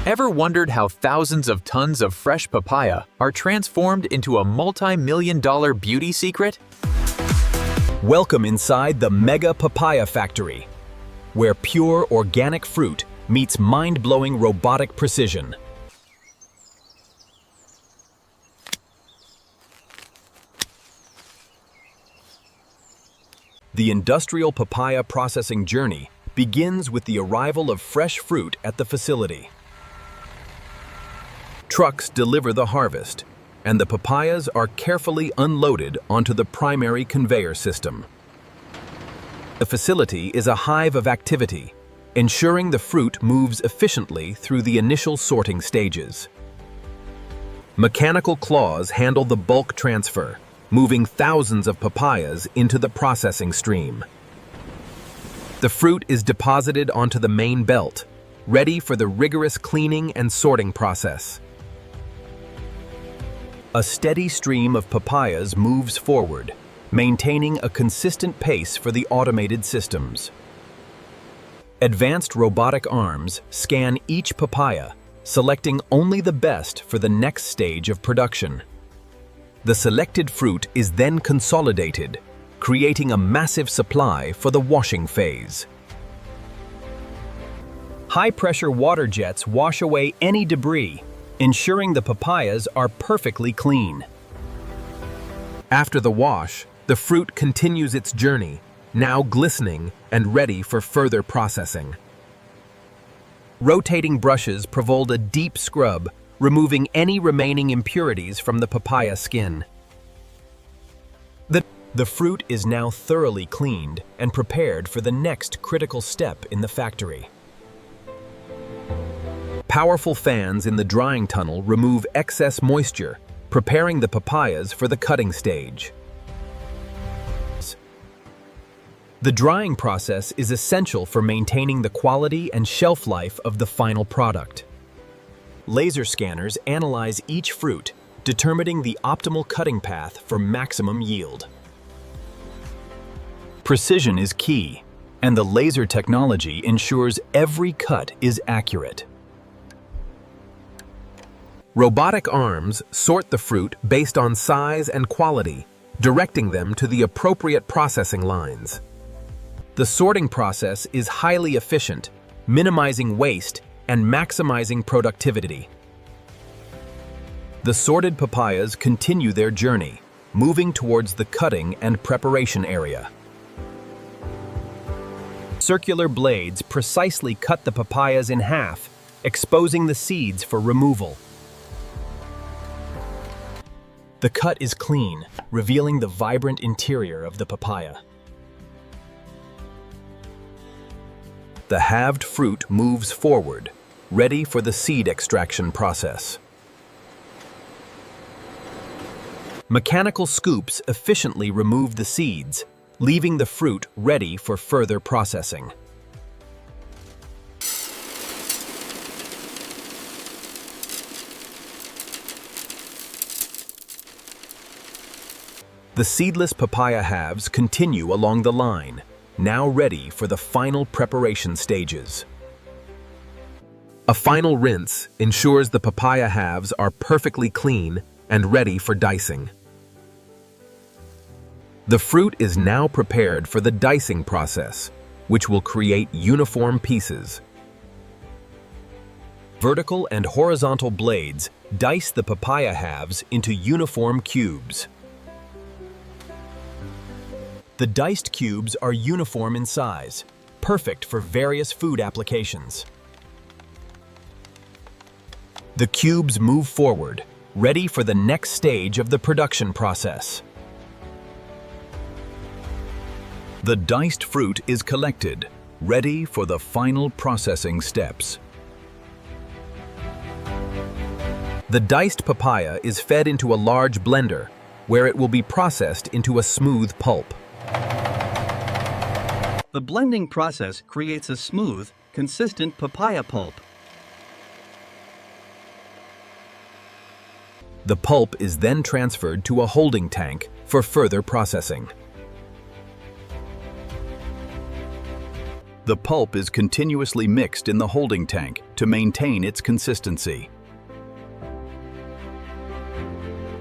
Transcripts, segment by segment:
Ever wondered how thousands of tons of fresh papaya are transformed into a multi-million-dollar beauty secret? Welcome inside the Mega Papaya Factory, where pure organic fruit meets mind-blowing robotic precision. The industrial papaya processing journey begins with the arrival of fresh fruit at the facility. Trucks deliver the harvest, and the papayas are carefully unloaded onto the primary conveyor system. The facility is a hive of activity, ensuring the fruit moves efficiently through the initial sorting stages. Mechanical claws handle the bulk transfer, moving thousands of papayas into the processing stream. The fruit is deposited onto the main belt, ready for the rigorous cleaning and sorting process. A steady stream of papayas moves forward, maintaining a consistent pace for the automated systems. Advanced robotic arms scan each papaya, selecting only the best for the next stage of production. The selected fruit is then consolidated, creating a massive supply for the washing phase. High-pressure water jets wash away any debris, ensuring the papayas are perfectly clean. After the wash, the fruit continues its journey, now glistening and ready for further processing. Rotating brushes provide a deep scrub, removing any remaining impurities from the papaya skin. The fruit is now thoroughly cleaned and prepared for the next critical step in the factory. Powerful fans in the drying tunnel remove excess moisture, preparing the papayas for the cutting stage. The drying process is essential for maintaining the quality and shelf life of the final product. Laser scanners analyze each fruit, determining the optimal cutting path for maximum yield. Precision is key, and the laser technology ensures every cut is accurate. Robotic arms sort the fruit based on size and quality, directing them to the appropriate processing lines. The sorting process is highly efficient, minimizing waste and maximizing productivity. The sorted papayas continue their journey, moving towards the cutting and preparation area. Circular blades precisely cut the papayas in half, exposing the seeds for removal. The cut is clean, revealing the vibrant interior of the papaya. The halved fruit moves forward, ready for the seed extraction process. Mechanical scoops efficiently remove the seeds, leaving the fruit ready for further processing. The seedless papaya halves continue along the line, now ready for the final preparation stages. A final rinse ensures the papaya halves are perfectly clean and ready for dicing. The fruit is now prepared for the dicing process, which will create uniform pieces. Vertical and horizontal blades dice the papaya halves into uniform cubes. The diced cubes are uniform in size, perfect for various food applications. The cubes move forward, ready for the next stage of the production process. The diced fruit is collected, ready for the final processing steps. The diced papaya is fed into a large blender, where it will be processed into a smooth pulp. The blending process creates a smooth, consistent papaya pulp. The pulp is then transferred to a holding tank for further processing. The pulp is continuously mixed in the holding tank to maintain its consistency.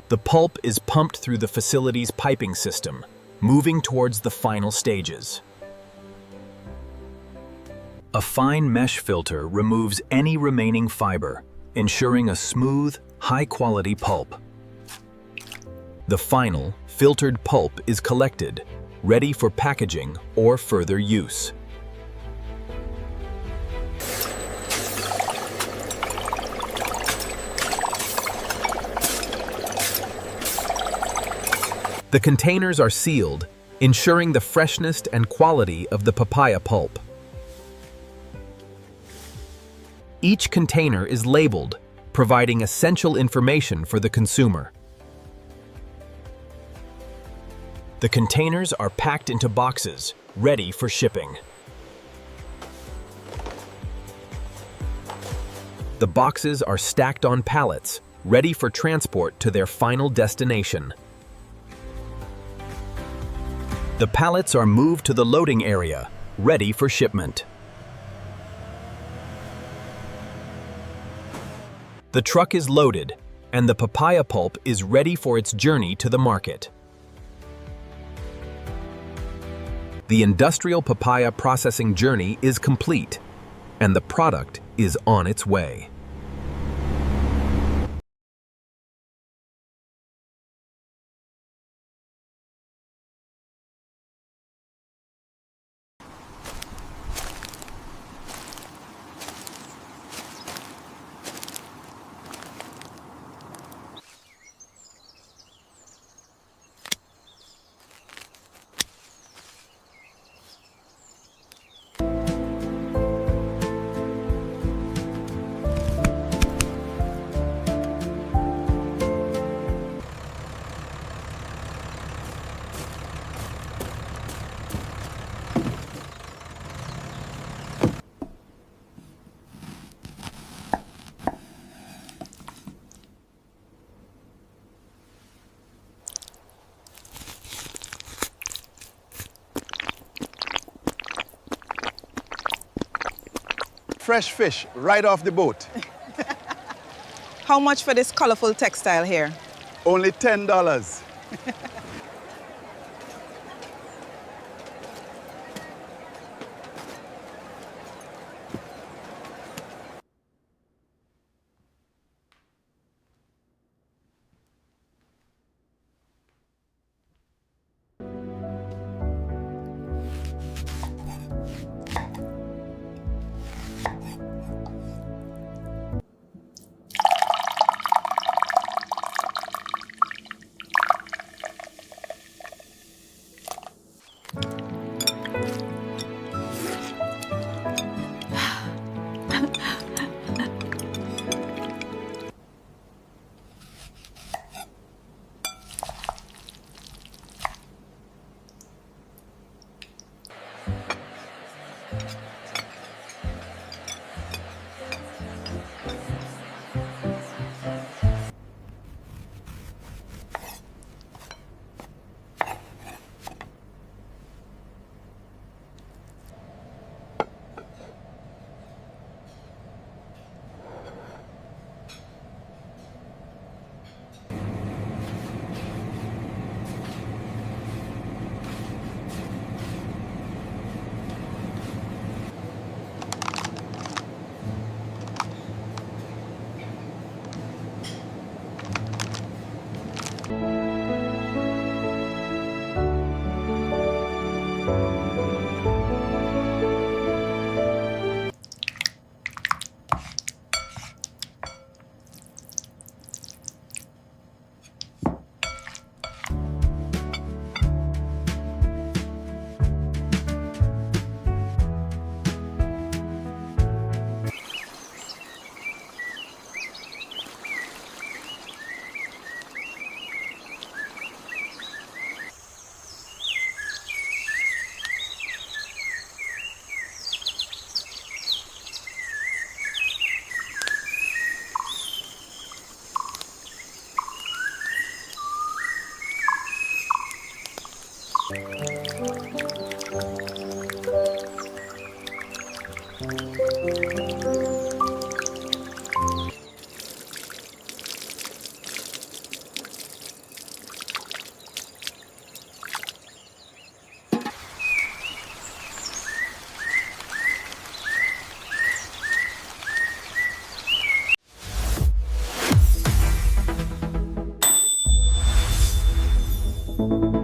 The pulp is pumped through the facility's piping system, moving towards the final stages. A fine mesh filter removes any remaining fiber, ensuring a smooth, high-quality pulp. The final, filtered pulp is collected, ready for packaging or further use. The containers are sealed, ensuring the freshness and quality of the papaya pulp. Each container is labeled, providing essential information for the consumer. The containers are packed into boxes, ready for shipping. The boxes are stacked on pallets, ready for transport to their final destination. The pallets are moved to the loading area, ready for shipment. The truck is loaded, and the papaya pulp is ready for its journey to the market. The industrial papaya processing journey is complete, and the product is on its way. Fresh fish right off the boat. How much for this colorful textile here? Only $10. you.